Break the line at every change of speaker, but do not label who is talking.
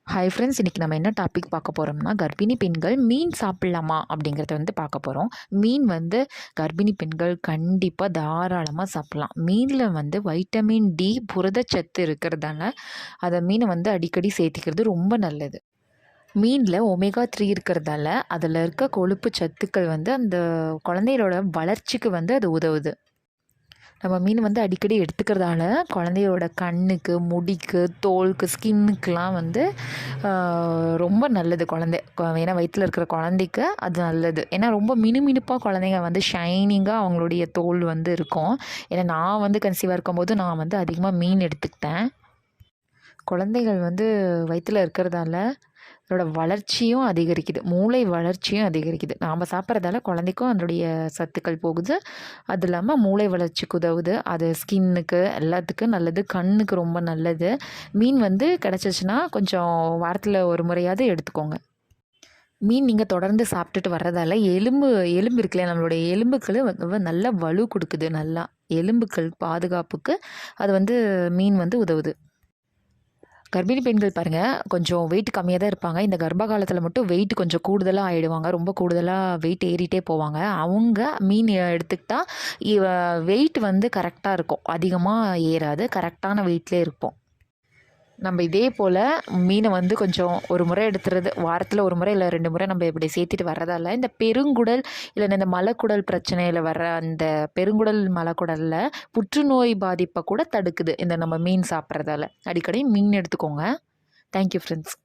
Hi friends, இன்றைக்கி நம்ம என்ன டாபிக் பார்க்க போகிறோம்னா, கர்ப்பிணி பெண்கள் மீன் சாப்பிட்லாமா அப்படிங்கிறத பார்க்க போகிறோம். மீன் கர்ப்பிணி பெண்கள் கண்டிப்பாக தாராளமாக சாப்பிட்லாம். மீனில் வைட்டமின் டி புரதச்சத்து இருக்கிறதால அதை மீனை அடிக்கடி சேர்த்திக்கிறது ரொம்ப நல்லது. மீனில் ஒமேகா 3 இருக்கிறதால அதில் இருக்க கொழுப்பு சத்துக்கள் அந்த குழந்தைகளோட வளர்ச்சிக்கு அது உதவுது. நம்ம மீன் அடிக்கடி எடுத்துக்கிறதால குழந்தையோட கண்ணுக்கு, முடிக்கு, தோலுக்கு, ஸ்கின்னுக்கெலாம் ரொம்ப நல்லது. ஏன்னா வயிற்றில் இருக்கிற குழந்தைக்கு அது நல்லது. ஏன்னா ரொம்ப மினுமினுப்பாக குழந்தைங்க ஷைனிங்காக அவங்களுடைய தோல் இருக்கும். ஏன்னா நான் கன்சீவாக இருக்கும்போது நான் அதிகமாக மீன் எடுத்துக்கிட்டேன். குழந்தைகள் வயிற்றில் இருக்கிறதால அதோட வளர்ச்சியும் அதிகரிக்குது, மூளை வளர்ச்சியும் அதிகரிக்குது. நாம் சாப்பிட்றதால குழந்தைக்கும் அதனுடைய சத்துக்கள் போகுது. அது இல்லாமல் மூளை வளர்ச்சிக்கு உதவுது. அது ஸ்கின்னுக்கு எல்லாத்துக்கும் நல்லது, கண்ணுக்கு ரொம்ப நல்லது. மீன் கிடச்சிச்சின்னா கொஞ்சம் வாரத்தில் ஒரு முறையாவது எடுத்துக்கோங்க. மீன் நீங்கள் தொடர்ந்து சாப்பிட்டுட்டு வர்றதால எலும்பு இருக்குல்லையா, நம்மளுடைய எலும்புக்கள் நல்லா வலு கொடுக்குது. நல்லா எலும்புக்கள் பாதுகாப்புக்கு அது மீன் உதவுது. கர்ப்பிணி பெண்கள் பாருங்கள், கொஞ்சம் வெயிட் கம்மியாக தான் இருப்பாங்க. இந்த கர்ப்ப காலத்தில் மட்டும் வெயிட் கொஞ்சம் கூடுதலாக ஆகிடுவாங்க. ரொம்ப கூடுதலாக வெயிட் ஏறிட்டே போவாங்க. அவங்க மீன் எடுத்துக்கிட்டால் வெயிட் கரெக்டாக இருக்கும், அதிகமாக ஏறாது, கரெக்டான வெயிட்லேயே இருப்போம். நம்ம இதே போல் மீனை கொஞ்சம் ஒரு முறை எடுத்துறது, வாரத்தில் ஒரு முறை இல்லை 2 முறை நம்ம இப்படி சேர்த்துட்டு வர்றதால இந்த பெருங்குடல் இல்லைன்னா இந்த மலக்குடல் பிரச்சனையில் வர்ற அந்த பெருங்குடல் மலக்குடலில் புற்றுநோய் பாதிப்பை கூட தடுக்குது இந்த நம்ம மீன் சாப்பிட்றதால. அடிக்கடி மீன் எடுத்துக்கோங்க. Thank you friends.